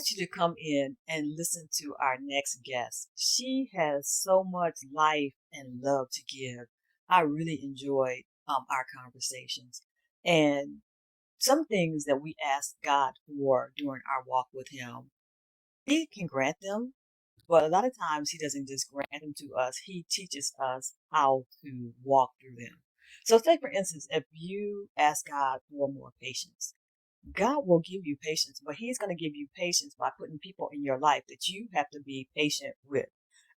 want you to come in and listen to our next guest. She has so much life and love to give. I really enjoyed our conversations. And some things that we ask God for during our walk with Him, He can grant them, but a lot of times He doesn't just grant them to us, He teaches us how to walk through them. So, say for instance, if you ask God for more patience, God will give you patience, but He's going to give you patience by putting people in your life that you have to be patient with.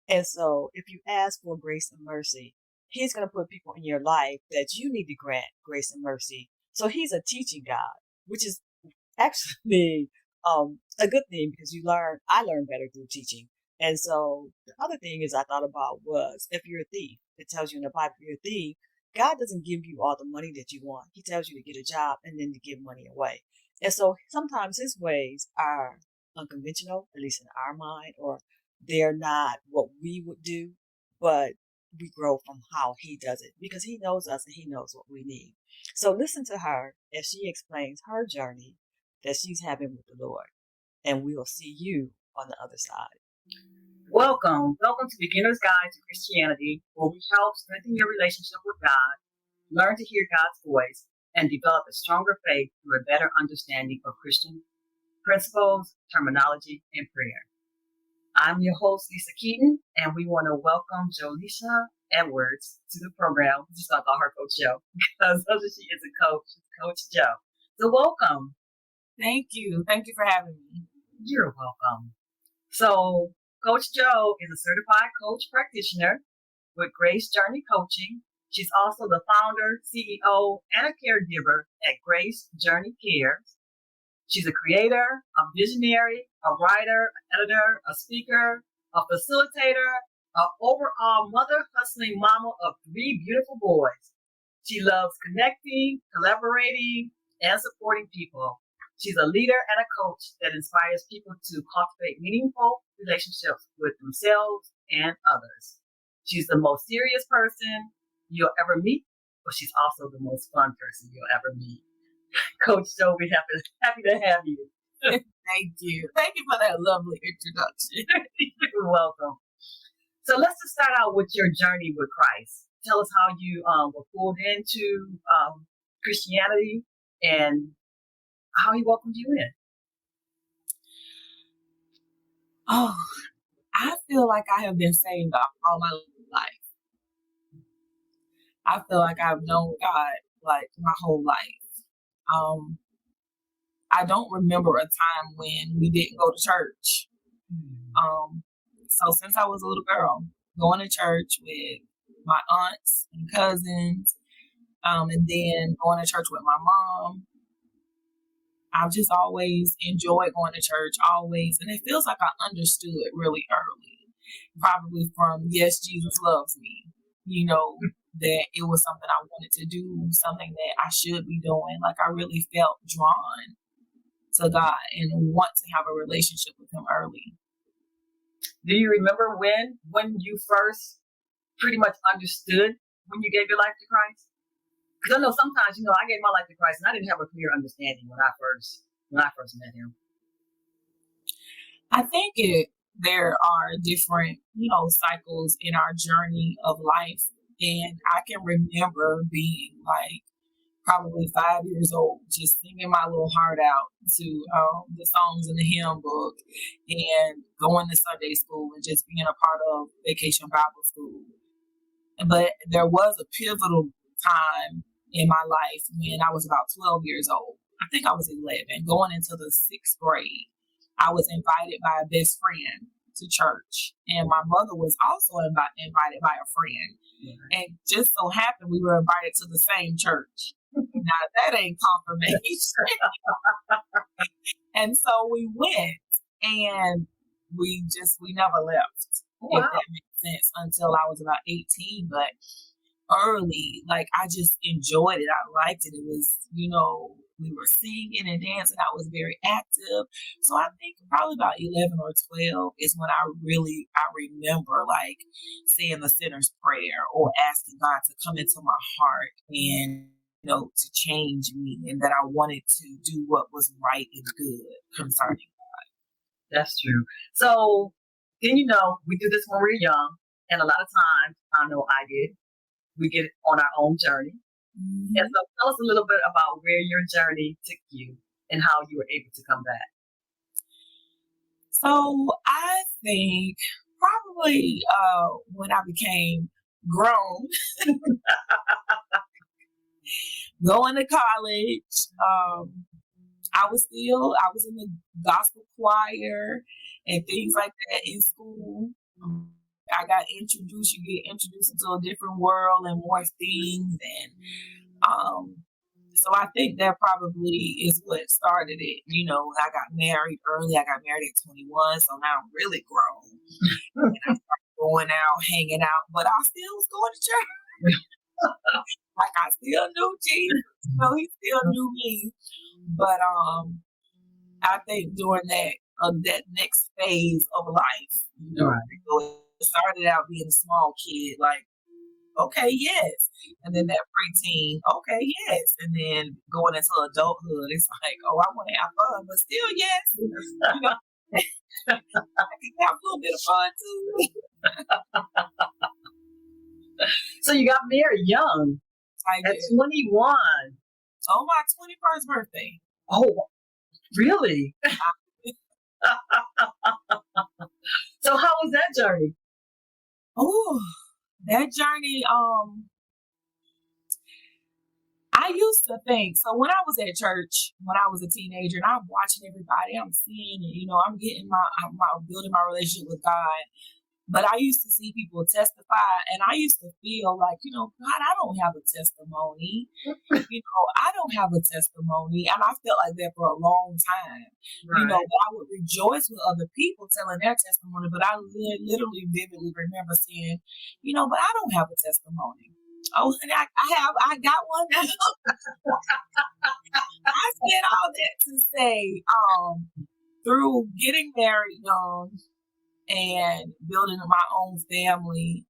And so, if you ask for grace and mercy, He's going to put people in your life that you need to grant grace and mercy. So, He's a teaching God, which is actually a good thing because I learn better through teaching. And so, the other thing is I thought about was if you're a thief, it tells you in the Bible, if you're a thief, God doesn't give you all the money that you want. He tells you to get a job and then to give money away. And so sometimes His ways are unconventional, at least in our mind, or they're not what we would do, but we grow from how He does it because He knows us and He knows what we need. So listen to her as she explains her journey that she's having with the Lord. And we'll see you on the other side. Welcome to Beginner's Guide to Christianity, where we help strengthen your relationship with God, learn to hear God's voice, and develop a stronger faith through a better understanding of Christian principles, terminology, and prayer. I'm your host, Lisa Keaton, and we want to welcome Jolisha Edwards to the program. We just call her Coach Joe because she is a coach, Coach Joe. So welcome. Thank you. Thank you for having me. You're welcome. So Coach Joe is a certified coach practitioner with Grace Journey Coaching. She's also the founder, CEO, and a caregiver at Grace Journey Cares. She's a creator, a visionary, a writer, an editor, a speaker, a facilitator, an overall mother hustling mama of 3 beautiful boys. She loves connecting, collaborating, and supporting people. She's a leader and a coach that inspires people to cultivate meaningful relationships with themselves and others. She's the most serious person you'll ever meet, but she's also the most fun person you'll ever meet. Coach Joe, we're happy to have you. Thank you. Thank you for that lovely introduction. You're welcome. So let's just start out with your journey with Christ. Tell us how you were pulled into Christianity and how He welcomed you in. Oh, I feel like I have been saved all my life. I feel like I've known God like my whole life. I don't remember a time when we didn't go to church. So since I was a little girl, going to church with my aunts and cousins, and then going to church with my mom, I've just always enjoyed going to church, always. And it feels like I understood really early, probably from Yes, Jesus Loves Me, that it was something I wanted to do, something that I should be doing. Like I really felt drawn to God and want to have a relationship with Him early. Do you remember when you first pretty much understood when you gave your life to Christ? Because I know sometimes, I gave my life to Christ and I didn't have a clear understanding when I first met Him. I think there are different, cycles in our journey of life. And I can remember being like probably 5 years old, just singing my little heart out to the songs in the hymn book and going to Sunday school and just being a part of Vacation Bible School. But there was a pivotal time in my life when I was about 12 years old. I think I was 11, going into the 6th grade. I was invited by a best friend to church, and my mother was also invited by a friend. Yeah. And just so happened we were invited to the same church. Now that ain't confirmation. And so we went, and we never left. Wow. If that makes sense, until I was about 18. But early, like I just enjoyed it. I liked it. It was, we were singing and dancing. I was very active. So I think probably about 11 or 12 is when I remember like saying the sinner's prayer or asking God to come into my heart and, to change me, and that I wanted to do what was right and good concerning God. That's true. So then we do this when we're young, and a lot of times I know I did. We get on our own journey. Mm-hmm. And so tell us a little bit about where your journey took you and how you were able to come back. So I think probably when I became grown, going to college, I was in the gospel choir and things like that in school. I got introduced, you get introduced into a different world and more things. And so I think that probably is what started it. I got married early. I got married at 21. So now I'm really grown. And I started going out, hanging out, but I still was going to church. Like I still knew Jesus. He still knew me. But I think during that next phase of life, it started out being a small kid, like, okay, yes. And then that preteen, okay, yes. And then going into adulthood, it's like, oh, I want to have fun, but still, yes. I can have a little bit of fun too. So you got married young at 21. On my 21st birthday. Oh, really? So how was that journey? Oh, that journey, I used to think, so when I was at church, when I was a teenager, and I'm watching everybody, I'm seeing, I'm getting I'm building my relationship with God. But I used to see people testify, and I used to feel like, God, I don't have a testimony. I don't have a testimony. And I felt like that for a long time. Right. But I would rejoice with other people telling their testimony. But I literally vividly remember saying, but I don't have a testimony. Oh, and I got one now. I said all that to say, through getting married young, and building my own family,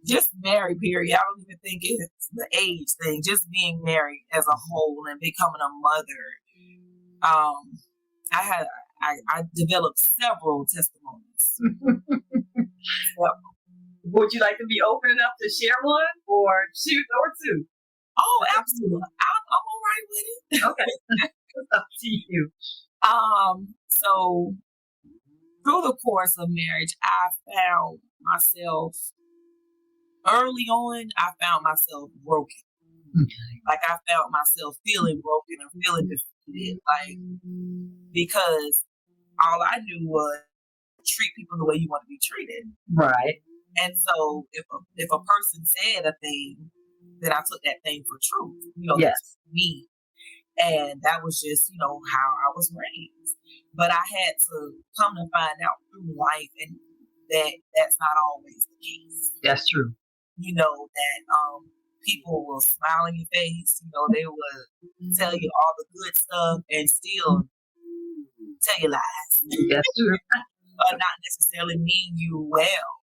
just married, period. I don't even think it's the age thing, just being married as a whole and becoming a mother. I developed several testimonies. Would you like to be open enough to share one or two? Oh, absolutely. I'm all right with it. Okay. Up to you. So through the course of marriage, I found myself broken. Okay. Like I found myself feeling broken or feeling defeated, like, because all I knew was treat people the way you want to be treated. Right. And so if a person said a thing, then I took that thing for truth. Yes. That's me. And that was just, how I was raised. But I had to come to find out through life and that's not always the case. That's true. That people will smile in your face. They will tell you all the good stuff and still tell you lies. That's true. But not necessarily mean you well.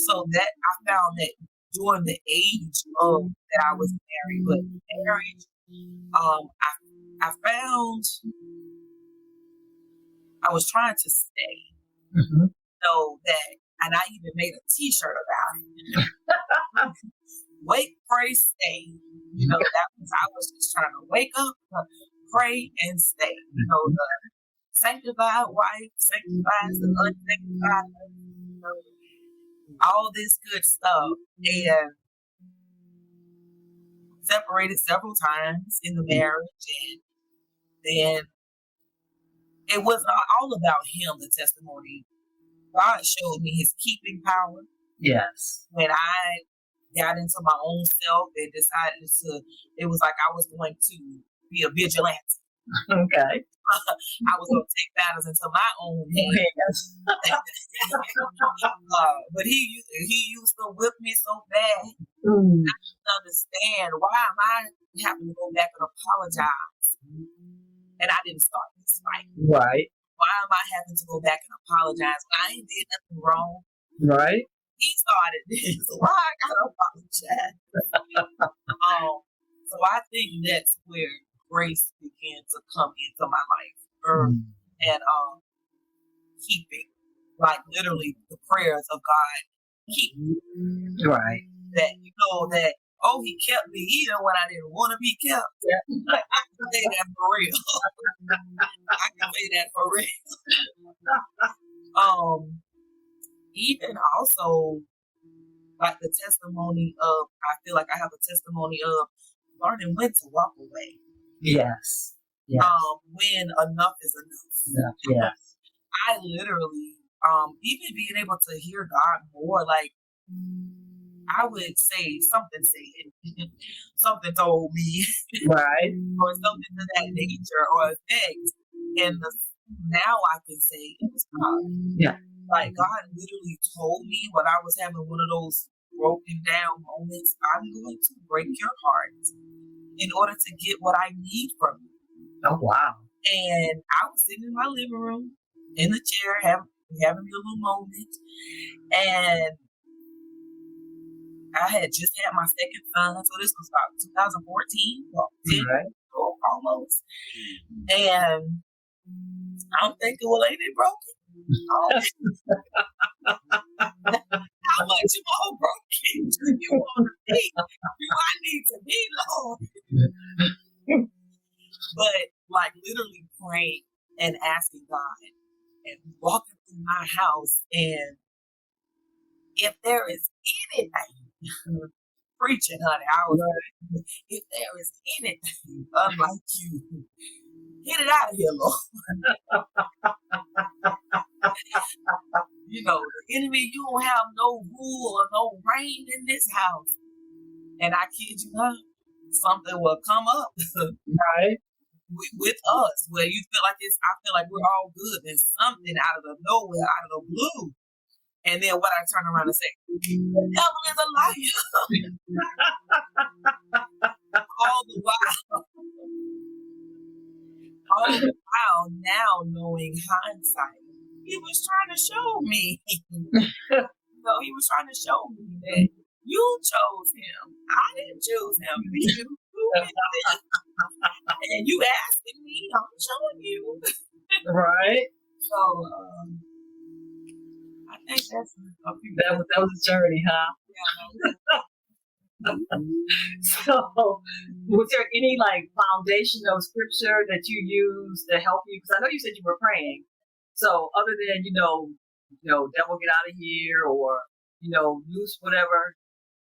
So that I found that during the age of that I was married, but marriage, I found I was trying to stay. Mm-hmm. So that, and I even made a T-shirt about it. Wake, pray, stay. That was, I was just trying to wake up, pray, and stay. The sanctified wife sanctifies the unsanctified, all this good stuff. And separated several times in the marriage, and then it was not all about him, the testimony. God showed me his keeping power. Yes. When I got into my own self and decided it was like I was going to be a vigilante. Okay. I was going to take matters into my own hands. But he used to whip me so bad. I didn't understand, why am I having to go back and apologize? And I didn't start this fight. Right. Why am I having to go back and apologize when I ain't did nothing wrong? Right. He started this. Why I gotta apologize? So I think that's where grace began to come into my life early. and keeping, like literally the prayers of God keep me. Right. That that he kept me even when I didn't want to be kept. I can say that for real. I can say that for real. Even also like the testimony of, I feel like I have a testimony of learning when to walk away. Yes. Yes. When enough is enough. Yeah. Yes. I literally, even being able to hear God more, like I would say something said, something told me, right, or something to that nature or effect, and now I can say it was God. Yeah. Like God literally told me when I was having one of those broken down moments, I'm going to break your heart in order to get what I need from you. Oh, wow. And I was sitting in my living room in the chair having me a little moment. And I had just had my second son. So this was about 2014, well, 10 right. almost. And I'm thinking, well, ain't it broken? How much more broken do you want to be? Do I need to be, Lord? But like literally praying and asking God and walking through my house, and if there is anything, preaching, honey, I was like, if there is anything unlike you, get it out of here, Lord. The enemy, you don't have no rule or no reign in this house. And I kid you not, something will come up, right, with us where you feel like I feel like we're all good, and something out of the nowhere, out of the blue. And then what I turn around and say, the devil is a liar. all the while now knowing hindsight, he was trying to show me. He was trying to show me that you chose him. I didn't choose him. You and you asking me, I'm showing you. right. So I think that's that was a journey, huh? Yeah. So, was there any foundational scripture that you used to help you? Because I know you said you were praying. So, other than devil get out of here, or loose whatever,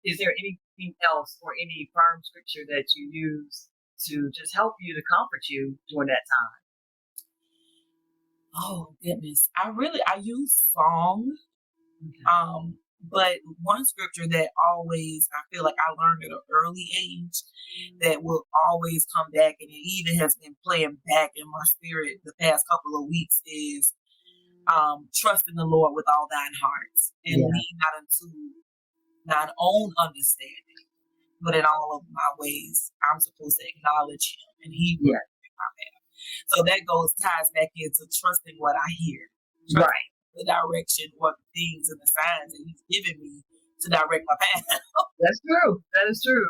is there anything else or any firm scripture that you use to just help you, to comfort you during that time? Oh goodness, I use song. Okay. But one scripture that always, I feel like I learned at an early age, that will always come back, and it even has been playing back in my spirit the past couple of weeks, is trust in the Lord with all thine heart, and lean not unto thine own understanding, but in all of my ways I'm supposed to acknowledge him, and he will direct my path. So that ties back into trusting what I hear. Right. The direction or the things and the signs that he's given me to direct my path. That's true. That is true.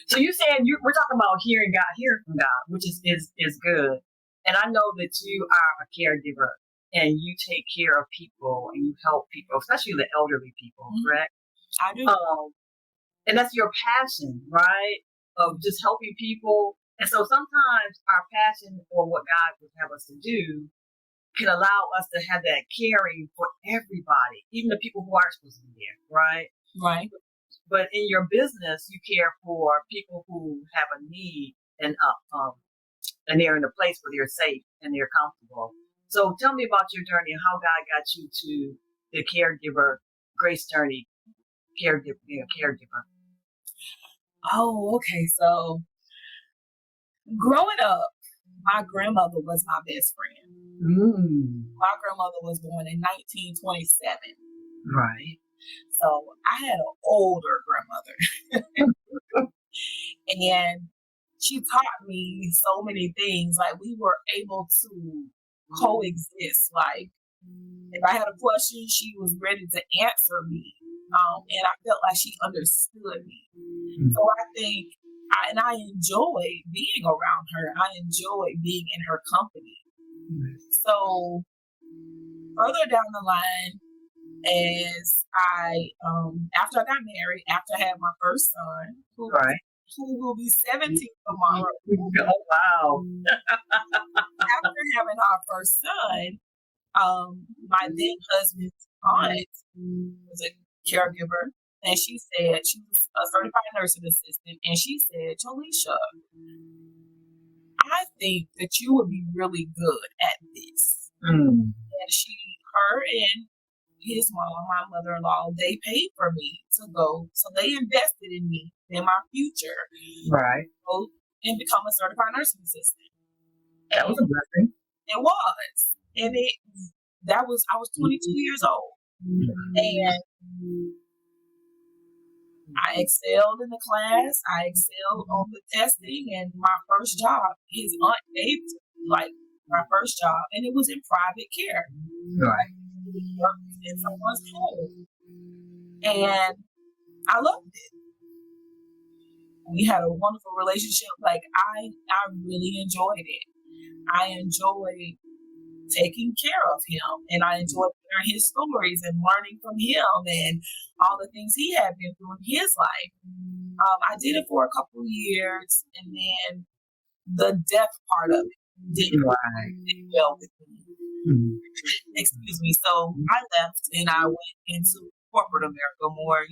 So you're saying we're talking about hearing from God, which is good. And I know that you are a caregiver and you take care of people and you help people, especially the elderly people, correct? I do. And that's your passion, right? Of just helping people. And so sometimes our passion for what God would have us to do can allow us to have that caring for everybody, even the people who aren't supposed to be there, right? Right. But in your business, you care for people who have a need, and they're in a place where they're safe and they're comfortable. So tell me about your journey and how God got you to the caregiver, Grace Journey, caregiver. Oh, okay. So growing up, my grandmother was my best friend. My grandmother was born in 1927. Right. So I had an older grandmother. And she taught me so many things. Like, we were able to coexist. Like, if I had a question, she was ready to answer me. And I felt like she understood me. So I think, I enjoy being around her. I enjoy being in her company. So further down the line, as after I got married, after I had my first son, who will be 17 tomorrow. Oh, wow. After having our first son, my then husband's aunt was a caregiver, and she said, she was a certified nursing assistant, and she said, Jolisha, I think that you would be really good at this. And her and his mom, my mother-in-law, they paid for me to go. So they invested in me, in my future. Right. Go and become a certified nursing assistant. That was a blessing. It was. And I was 22 years old. And I excelled in the class. I excelled on the testing, and my first job, his aunt gave to me, like, my first job, and it was in private care. Right. In someone's home. And I loved it. We had a wonderful relationship. Like, I really enjoyed it. I enjoyed taking care of him, and I enjoyed hearing his stories and learning from him and all the things he had been through in his life. I did it for a couple of years, and then the death part of it didn't well with me. Excuse me. So I left and I went into corporate America, more,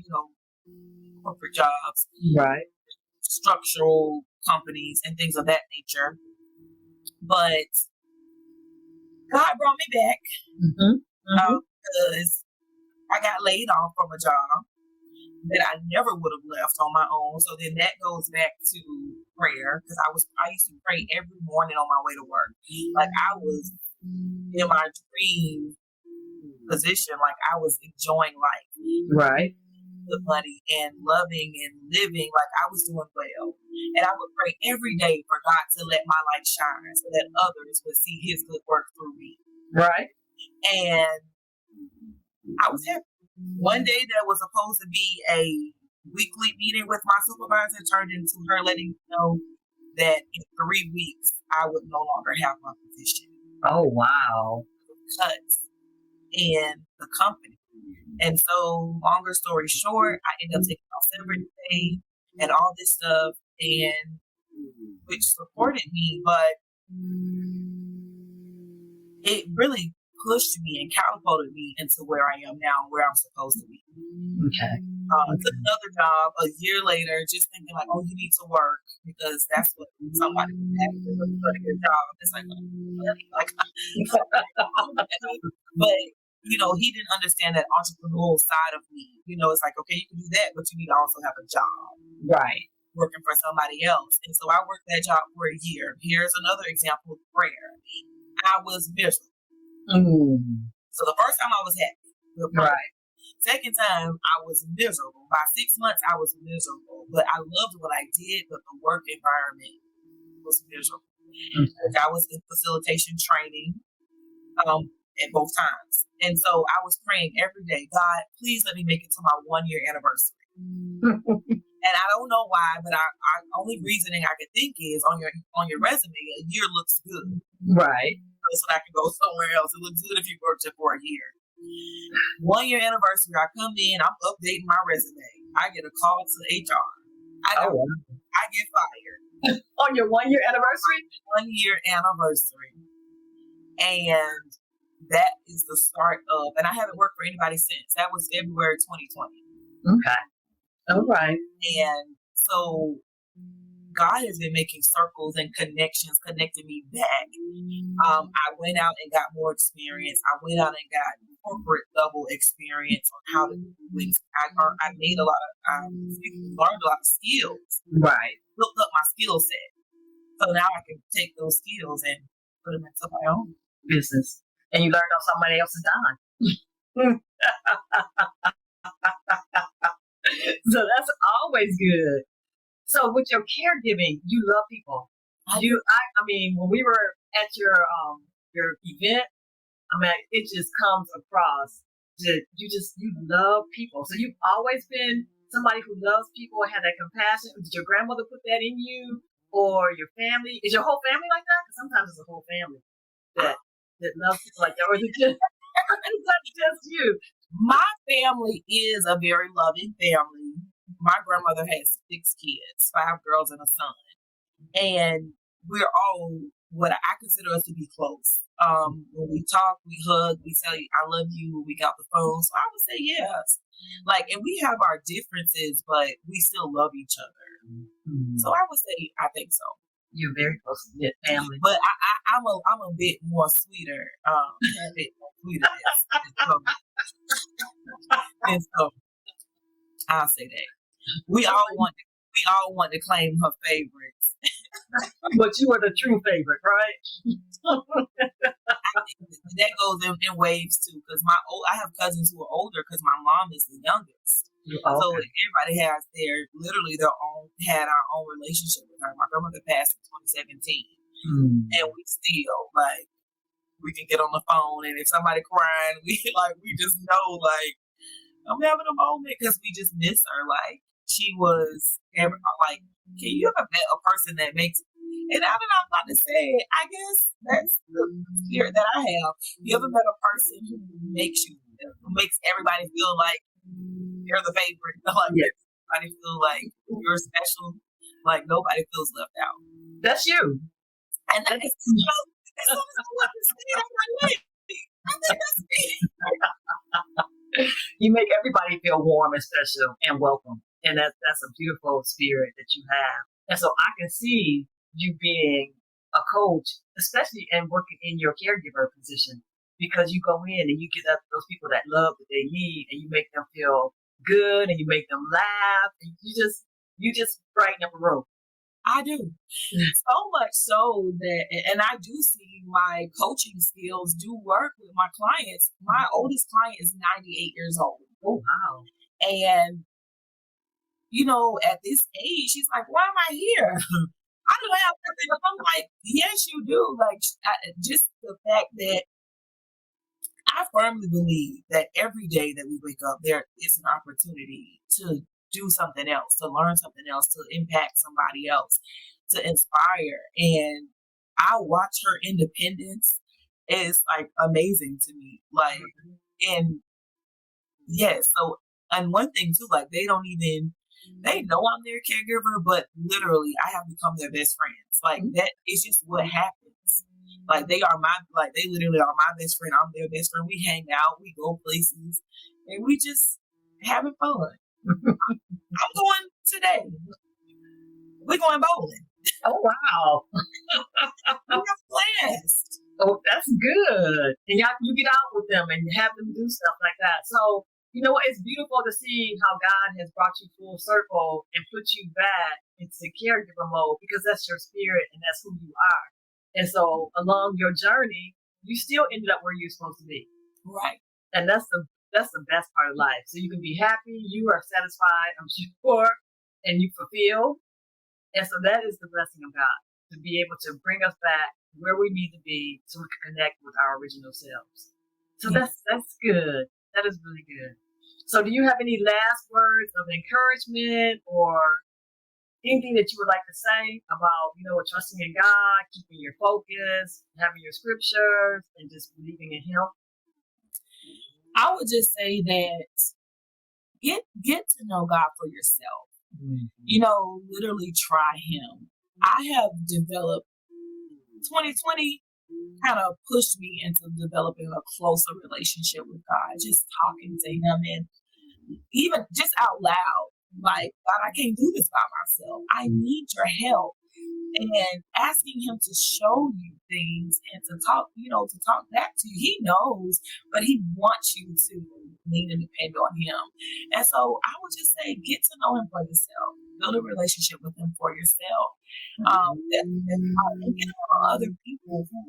corporate jobs, right, structural companies and things of that nature. But God brought me back because I got laid off from a job that I never would have left on my own. So then that goes back to prayer, because I used to pray every morning on my way to work. Like, I was in my dream position, like I was enjoying life, right, the money and loving and living, like I was doing well. And I would pray every day for God to let my light shine so that others would see his good work through me. Right. And I was happy. One day there was supposed to be a weekly meeting with my supervisor, turned into her letting me know that in 3 weeks I would no longer have my position. Oh, wow. Cuts in the company. And so, longer story short, I ended up taking off severance pay and all this stuff, and which supported me, but it really pushed me and catapulted me into where I am now, where I'm supposed to be. Okay. Took another job a year later, just thinking like, oh, you need to work because that's what somebody would have to do for a good job. It's like, but he didn't understand that entrepreneurial side of me. It's like, okay, you can do that, but you need to also have a job. Right. Working for somebody else. And so I worked that job for a year. Here's another example of prayer. I was miserable. So the first time I was happy. Right. Second time I was miserable. By 6 months I was miserable. But I loved what I did, but the work environment was miserable. I was in facilitation training at both times. And so I was praying every day, God, please let me make it to my 1-year anniversary. And I don't know why, but I only reasoning I could think is on your resume, a year looks good. Right. So I can go somewhere else. It looks good if you worked it for a year. 1-year anniversary, I come in, I'm updating my resume. I get a call to HR. I get fired. On your 1-year anniversary? 1-year anniversary. And that is the start of, and I haven't worked for anybody since. That was February 2020. Okay. All right. And so God has been making circles and connections, connecting me back. I went out and got more experience. I went out and got corporate level experience on how to do things. I made a lot of, learned a lot of skills. Right. Built up my skill set. So now I can take those skills and put them into my own business. And you learned on somebody else's dime. So that's always good. So with your caregiving, you love people. I mean, when we were at your event, it just comes across that you love people. So you've always been somebody who loves people and had that compassion. Did your grandmother put that in you, or your family? Is your whole family like that? Because sometimes it's a whole family that loves people like that, or is it just is that just you? My family is a very loving family. My grandmother has 6 kids, 5 girls and a son. And we're all what I consider us to be close. When we talk, we hug, we say I love you when we got the phone. So I would say yes. Like, and we have our differences, but we still love each other. Mm-hmm. So I would say I think so. You're very close knit family. But I'm a bit more sweeter. A bit more sweeter. And so I'll say that. We all want to claim her favorites. But you are the true favorite, right? That goes in waves too, because I have cousins who are older because my mom is the youngest. So everybody has had our own relationship with her. My grandmother passed in 2017, and we still we can get on the phone, and if somebody crying, we just know I'm having a moment because we just miss her. Like she was can you ever met a person that makes? And I don't know, I'm about to say it. I guess that's the spirit that I have. You ever met a person who makes everybody feel like you're the favorite? Everybody feel like you're special. Like nobody feels left out. That's you. And that's as soon as I understand, I'm like, wait, I think that's me. You make everybody feel warm and special and welcome. And that's a beautiful spirit that you have. And so I can see you being a coach, especially and working in your caregiver position, because you go in and you get up those people that love that they need, and you make them feel good, and you make them laugh, and you just brighten up a room. I do. So much so that, and I do see my coaching skills do work with my clients. My oldest client is 98 years old. Oh, wow. And, at this age, she's like, why am I here? I don't have nothing. I'm like, yes, you do. Like, just the fact that I firmly believe that every day that we wake up, there is an opportunity to do something else, to learn something else, to impact somebody else, to inspire. And I watch her independence. It's amazing to me. And yes, so, and one thing too, they know I'm their caregiver, but literally I have become their best friends. That is just what happens. They literally are my best friend. I'm their best friend. We hang out, we go places, and we just having fun. I'm going today. We're going bowling. Oh, wow. We have plans. Oh, that's good. And you get out with them and have them do stuff like that. So, you know what? It's beautiful to see how God has brought you full circle and put you back into caregiver mode, because that's your spirit and that's who you are. And so along your journey, you still ended up where you're supposed to be. Right. And that's the best part of life. So you can be happy, you are satisfied, I'm sure, and you fulfill. And so that is the blessing of God, to be able to bring us back where we need to be so we can connect with our original selves. So that's good. That is really good. So do you have any last words of encouragement or anything that you would like to say about, trusting in God, keeping your focus, having your scriptures, and just believing in Him? I would just say that get to know God for yourself. Mm-hmm. Literally try Him. I have developed 2020 kind of pushed me into developing a closer relationship with God, just talking to Him, and even just out loud, God, I can't do this by myself. I need your help. And asking Him to show you things and to talk back to you. He knows, but He wants you to lean and depend on Him. And so I would just say, get to know Him for yourself. Build a relationship with Him for yourself. And get around other people who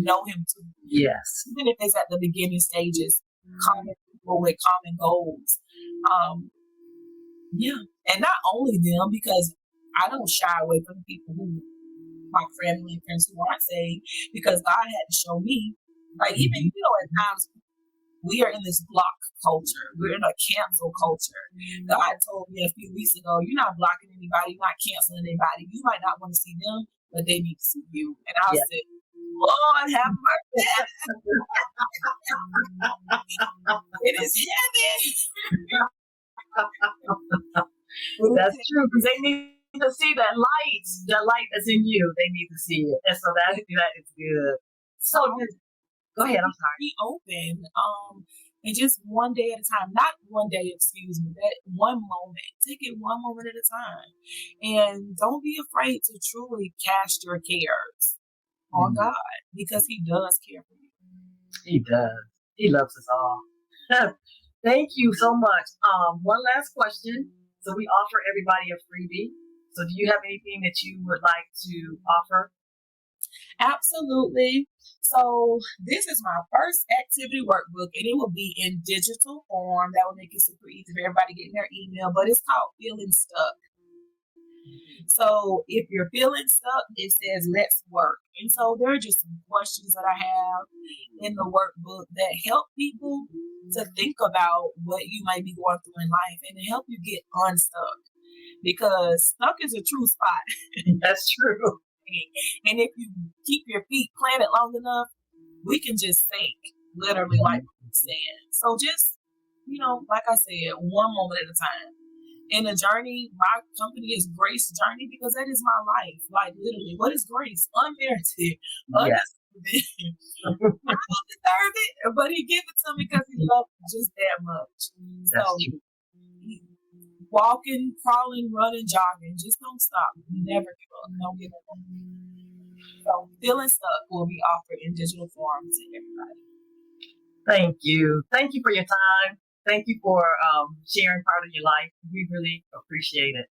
know Him too. Yes. Even if it's at the beginning stages, common people with common goals. And not only them, because I don't shy away from people who, my family and friends who aren't saved, because God had to show me, even, at times we are in this block culture. We're in a cancel culture. God told me a few weeks ago, you're not blocking anybody, you're not canceling anybody. You might not want to see them, but they need to see you. And I said, Lord have mercy. It is heavy. That's true, because they need to see that light that's in you. They need to see it. And so that is good. So go ahead, I'm sorry. Be open. And just one day at a time. Not one day, excuse me, that one moment. Take it one moment at a time. And don't be afraid to truly cast your cares on God, because He does care for you. He does. He loves us all. Thank you so much. One last question. So we offer everybody a freebie. So do you have anything that you would like to offer? Absolutely. So this is my first activity workbook, and it will be in digital form. That will make it super easy for everybody getting their email, but it's called Feeling Stuck. So if you're feeling stuck, it says let's work. And so there are just some questions that I have in the workbook that help people to think about what you might be going through in life and to help you get unstuck. Because stuck is a true spot. That's true. And if you keep your feet planted long enough, we can just sink, literally, like sand. So just, like I said, one moment at a time. In a journey, my company is Grace Journey, because that is my life. Like, literally, what is grace? Unmerited. Yes. I don't deserve it, but He gave it to me because He loved me just that much. So, walking, crawling, running, jogging, just don't stop. Never give up. Don't give up. So, Feeling Stuck will be offered in digital form to everybody. Thank you. Thank you for your time. Thank you for sharing part of your life. We really appreciate it.